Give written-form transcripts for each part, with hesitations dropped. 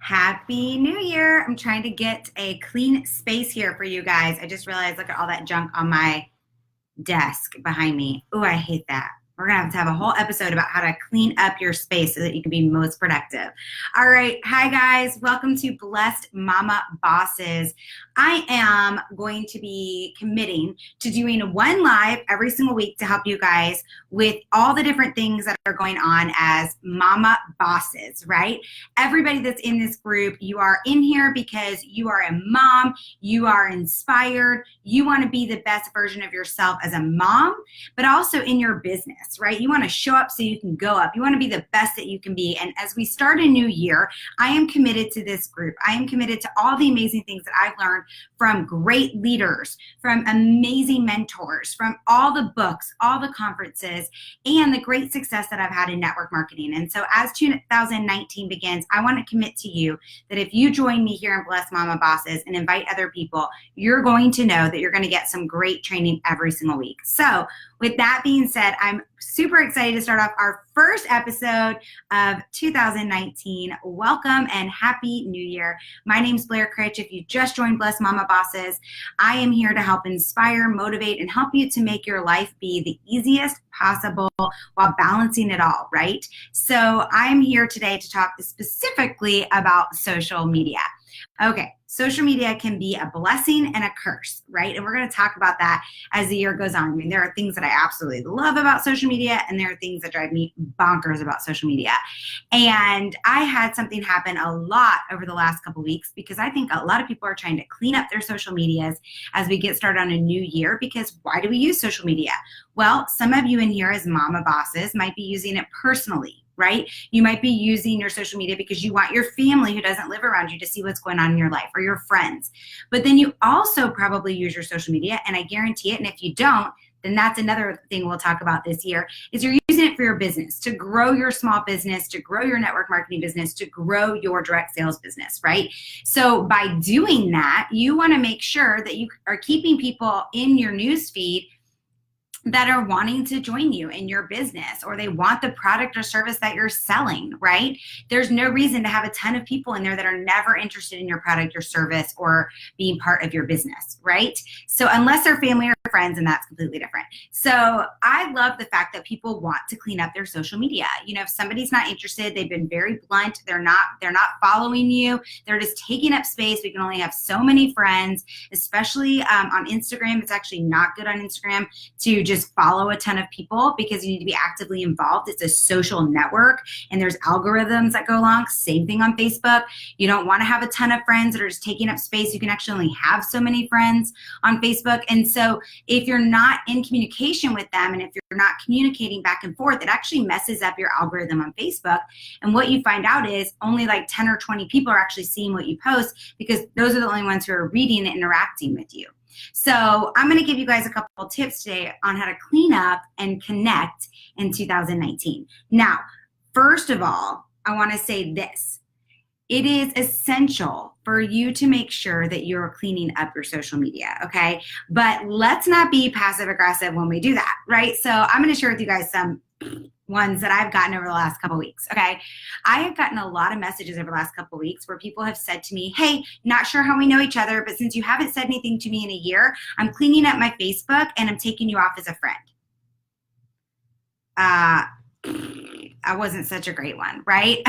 Happy New Year. I'm trying to get a clean space here for you guys. I just realized, look at all that junk on my desk behind me. Oh, I hate that. We're going to have a whole episode about how to clean up your space so that you can be most productive. All right. Hi, guys. Welcome to Blessed Mama Bosses. I am going to be committing to doing one live every single week to help you guys with all the different things that are going on as mama bosses, right? Everybody that's in this group, you are in here because you are a mom, you are inspired, you want to be the best version of yourself as a mom, but also in your business, right? You want to show up so you can go up. You want to be the best that you can be. And as we start a new year, I am committed to this group. I am committed to all the amazing things that I've learned from great leaders, from amazing mentors, from all the books, all the conferences, and the great success that I've had in network marketing. And so as 2019 begins, I want to commit to you that if you join me here in Blessed Mama Bosses and invite other people, you're going to know that you're going to get some great training every single week. So with that being said, I'm super excited to start off our first episode of 2019. Welcome and Happy New Year. My name's Blair Critch. If you just joined Blessed Mama Bosses, I am here to help inspire, motivate, and help you to make your life be the easiest possible while balancing it all, right? So I'm here today to talk specifically about social media. Okay, social media can be a blessing and a curse, right? And we're going to talk about that as the year goes on. I mean, there are things that I absolutely love about social media, and there are things that drive me bonkers about social media. And I had something happen a lot over the last couple of weeks because I think a lot of people are trying to clean up their social medias as we get started on a new year. Because why do we use social media? Well, some of you in here as mama bosses might be using it personally, right? You might be using your social media because you want your family who doesn't live around you to see what's going on in your life, or your friends. But then you also probably use your social media, and I guarantee it, and if you don't, then that's another thing we'll talk about this year, is you're using it for your business, to grow your small business, to grow your network marketing business, to grow your direct sales business, right? So by doing that, you want to make sure that you are keeping people in your newsfeed that are wanting to join you in your business, or they want the product or service that you're selling, right? There's no reason to have a ton of people in there that are never interested in your product or service or being part of your business, right? So unless they're family or friends, and that's completely different. So I love the fact that people want to clean up their social media. You know, if somebody's not interested, they've been very blunt, they're not following you, they're just taking up space. We can only have so many friends, especially on Instagram. It's actually not good on Instagram to just follow a ton of people, because you need to be actively involved. It's a social network, and there's algorithms that go along. Same thing on Facebook. You don't want to have a ton of friends that are just taking up space. You can actually only have so many friends on Facebook. And so if you're not in communication with them, and if you're not communicating back and forth, it actually messes up your algorithm on Facebook. And what you find out is only like 10 or 20 people are actually seeing what you post, because those are the only ones who are reading and interacting with you. So I'm going to give you guys a couple tips today on how to clean up and connect in 2019. Now, first of all, I want to say this. It is essential for you to make sure that you're cleaning up your social media, okay? But let's not be passive aggressive when we do that, right? So I'm going to share with you guys some ones that I've gotten over the last couple of weeks, okay? I have gotten a lot of messages over the last couple of weeks where people have said to me, hey, not sure how we know each other, but since you haven't said anything to me in a year, I'm cleaning up my Facebook and I'm taking you off as a friend. I wasn't such a great one, right?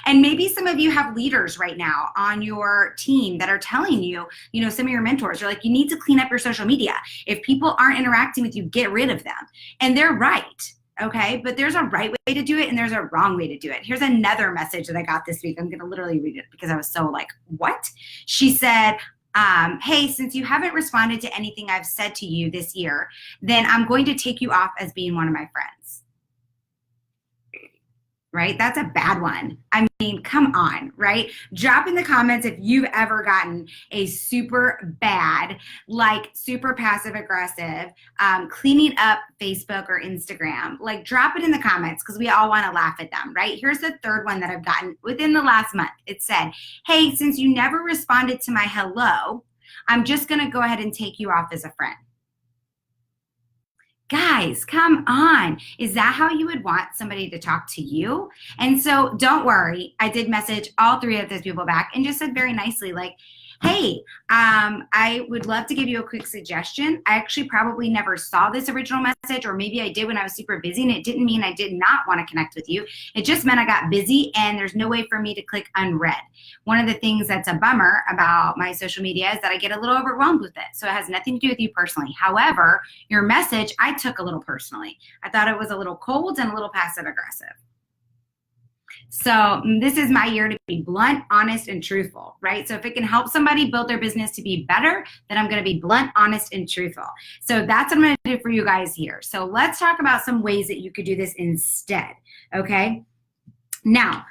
And maybe some of you have leaders right now on your team that are telling you, you know, some of your mentors are like, you need to clean up your social media. If people aren't interacting with you, get rid of them. And they're right. Okay, but there's a right way to do it and there's a wrong way to do it. Here's another message that I got this week. I'm going to literally read it because I was so like, what? She said, hey, since you haven't responded to anything I've said to you this year, then I'm going to take you off as being one of my friends. Right? That's a bad one. I mean, come on, right? Drop in the comments if you've ever gotten a super bad, like super passive aggressive, cleaning up Facebook or Instagram. Like, drop it in the comments because we all want to laugh at them, right? Here's the third one that I've gotten within the last month. It said, hey, since you never responded to my hello, I'm just going to go ahead and take you off as a friend. Guys, come on. Is that how you would want somebody to talk to you? And so don't worry. I did message all three of those people back and just said very nicely, like, hey, I would love to give you a quick suggestion. I actually probably never saw this original message, or maybe I did when I was super busy, and it didn't mean I did not want to connect with you. It just meant I got busy and there's no way for me to click unread. One of the things that's a bummer about my social media is that I get a little overwhelmed with it. So it has nothing to do with you personally. However, your message, I took a little personally. I thought it was a little cold and a little passive aggressive. So this is my year to be blunt, honest, and truthful, right? So if it can help somebody build their business to be better, then I'm going to be blunt, honest, and truthful. So that's what I'm going to do for you guys here. So let's talk about some ways that you could do this instead, okay? Now,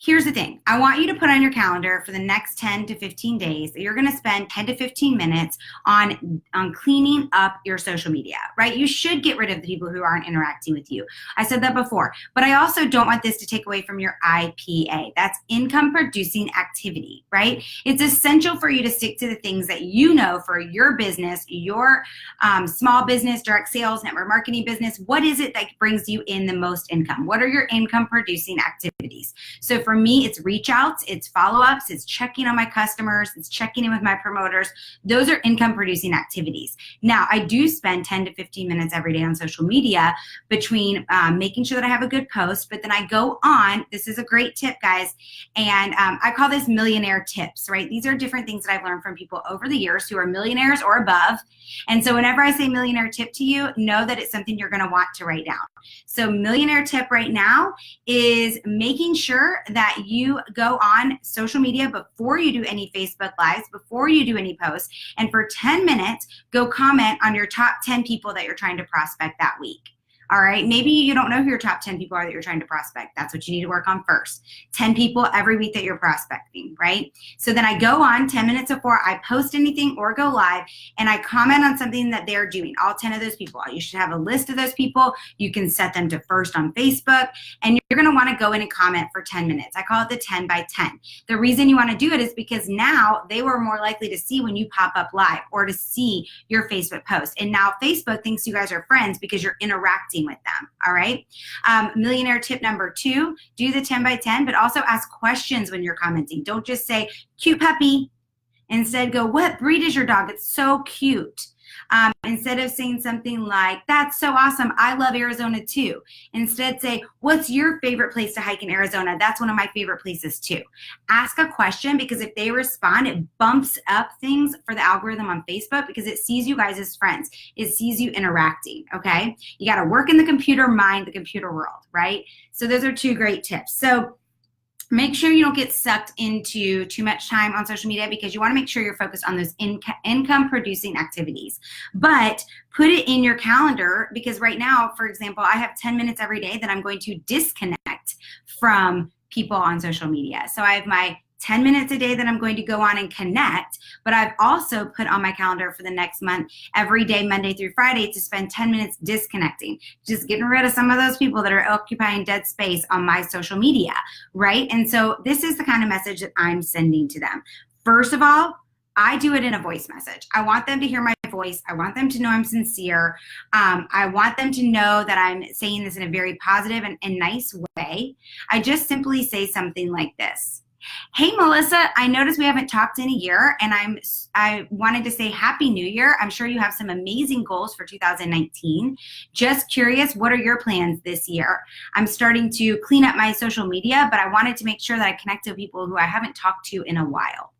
here's the thing. I want you to put on your calendar for the next 10 to 15 days that you're going to spend 10 to 15 minutes on cleaning up your social media, right? You should get rid of the people who aren't interacting with you. I said that before, but I also don't want this to take away from your IPA. That's income producing activity, right? It's essential for you to stick to the things that you know for your business, your small business, direct sales, network marketing business. What is it that brings you in the most income? What are your income producing activities? So for me, it's reach outs, it's follow-ups, it's checking on my customers, it's checking in with my promoters. Those are income producing activities. Now, I do spend 10 to 15 minutes every day on social media between making sure that I have a good post, but then I go on, this is a great tip, guys, and I call this millionaire tips, right? These are different things that I've learned from people over the years who are millionaires or above. And so whenever I say millionaire tip to you, know that it's something you're gonna want to write down. So millionaire tip right now is making sure that you go on social media before you do any Facebook Lives, before you do any posts, and for 10 minutes, go comment on your top 10 people that you're trying to prospect that week. All right, maybe you don't know who your top 10 people are that you're trying to prospect. That's what you need to work on first. 10 people every week that you're prospecting, right? So then I go on 10 minutes before I post anything or go live, and I comment on something that they're doing, all 10 of those people. You should have a list of those people. You can set them to first on Facebook, and you're gonna wanna go in and comment for 10 minutes. I call it the 10 by 10. The reason you wanna do it is because now they were more likely to see when you pop up live or to see your Facebook post. And now Facebook thinks you guys are friends because you're interacting with them, all right? Millionaire tip number 2, do the 10 by 10, but also ask questions when you're commenting. Don't just say, cute puppy. Instead go, what breed is your dog? It's so cute. Instead of saying something like, that's so awesome, I love Arizona too. Instead say, what's your favorite place to hike in Arizona? That's one of my favorite places too. Ask a question, because if they respond, it bumps up things for the algorithm on Facebook because it sees you guys as friends. It sees you interacting, okay? You got to work in the computer mind, the computer world, right? So those are 2 great tips. So make sure you don't get sucked into too much time on social media, because you want to make sure you're focused on those income producing activities. But put it in your calendar, because right now, for example, I have 10 minutes every day that I'm going to disconnect from people on social media. So I have my 10 minutes a day that I'm going to go on and connect, but I've also put on my calendar for the next month, every day, Monday through Friday, to spend 10 minutes disconnecting, just getting rid of some of those people that are occupying dead space on my social media, right? And so this is the kind of message that I'm sending to them. First of all, I do it in a voice message. I want them to hear my voice. I want them to know I'm sincere. I want them to know that I'm saying this in a very positive and nice way. I just simply say something like this. Hey, Melissa, I noticed we haven't talked in a year, and I wanted to say Happy New Year. I'm sure you have some amazing goals for 2019. Just curious, what are your plans this year? I'm starting to clean up my social media, but I wanted to make sure that I connect to people who I haven't talked to in a while.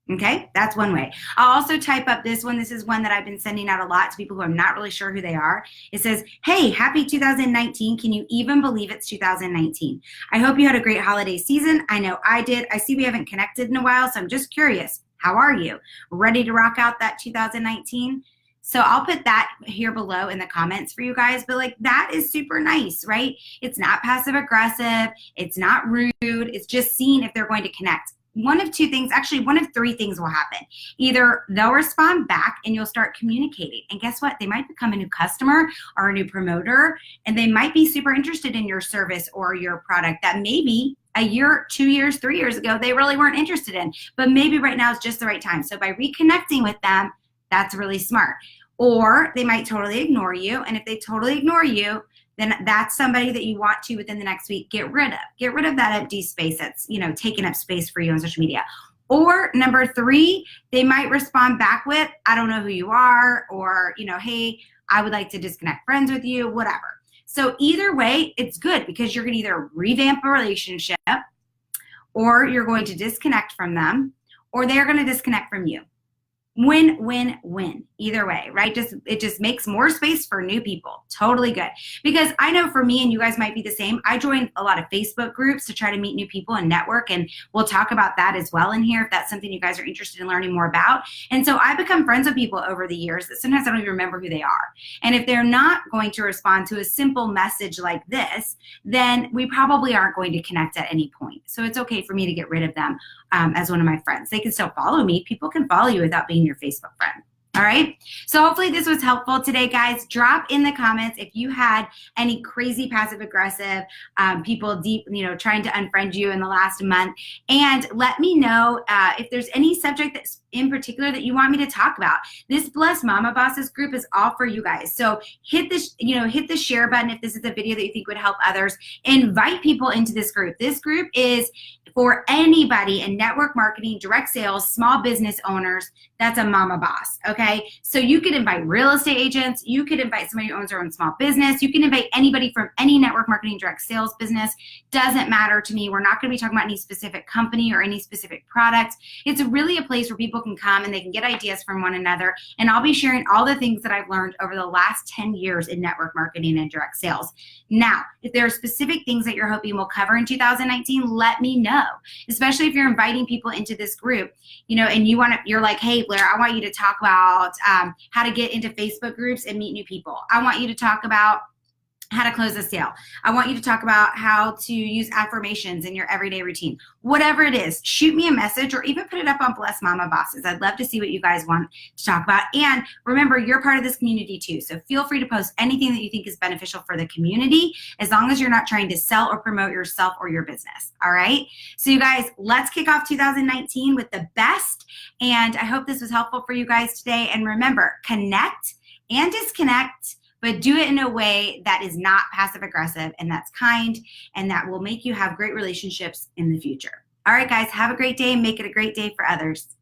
Okay, that's one way. I'll also type up this one. This is one that I've been sending out a lot to people who I'm not really sure who they are. It says, hey, happy 2019. Can you even believe it's 2019? I hope you had a great holiday season. I know I did. I see we haven't connected in a while, so I'm just curious. How are you? Ready to rock out that 2019? So I'll put that here below in the comments for you guys, but like, that is super nice, right? It's not passive aggressive. It's not rude. It's just seeing if they're going to connect. One of 2 things, actually one of 3 things will happen. Either they'll respond back and you'll start communicating. And guess what? They might become a new customer or a new promoter, and they might be super interested in your service or your product that maybe a year, 2 years, 3 years ago, they really weren't interested in. But maybe right now is just the right time. So by reconnecting with them, that's really smart. or they might totally ignore you. And if they totally ignore you, then that's somebody that you want to, within the next week, get rid of. Get rid of that empty space that's, taking up space for you on social media. Or number 3, they might respond back with, I don't know who you are, or, hey, I would like to disconnect friends with you, whatever. So either way, it's good, because you're going to either revamp a relationship, or you're going to disconnect from them, or they're going to disconnect from you. Win, win, win. Either way, right? It just makes more space for new people. Totally good. Because I know for me, and you guys might be the same, I joined a lot of Facebook groups to try to meet new people and network, and we'll talk about that as well in here if that's something you guys are interested in learning more about. And so I become friends with people over the years that sometimes I don't even remember who they are. And if they're not going to respond to a simple message like this, then we probably aren't going to connect at any point. So it's okay for me to get rid of them as one of my friends. They can still follow me. People can follow you without being your Facebook friend. All right. So hopefully this was helpful today, guys. Drop in the comments if you had any crazy passive aggressive people trying to unfriend you in the last month. And let me know if there's any subject that's in particular that you want me to talk about. This Blessed Mama Bosses group is all for you guys. So hit the share button if this is a video that you think would help others. Invite people into this group. This group is for anybody in network marketing, direct sales, small business owners. That's a mama boss, okay? So you could invite real estate agents. You could invite somebody who owns their own small business. You can invite anybody from any network marketing, direct sales business. Doesn't matter to me. We're not going to be talking about any specific company or any specific product. It's really a place where people can come and they can get ideas from one another. And I'll be sharing all the things that I've learned over the last 10 years in network marketing and direct sales. Now, if there are specific things that you're hoping we'll cover in 2019, let me know. Especially if you're inviting people into this group, and you're like, hey, Blair, I want you to talk about how to get into Facebook groups and meet new people. I want you to talk about how to close a sale. I want you to talk about how to use affirmations in your everyday routine. Whatever it is, shoot me a message or even put it up on Blessed Mama Bosses. I'd love to see what you guys want to talk about. And remember, you're part of this community too. So feel free to post anything that you think is beneficial for the community, as long as you're not trying to sell or promote yourself or your business. All right. So you guys, let's kick off 2019 with the best. And I hope this was helpful for you guys today. And remember, connect and disconnect, but do it in a way that is not passive aggressive and that's kind, and that will make you have great relationships in the future. All right, guys, have a great day and make it a great day for others.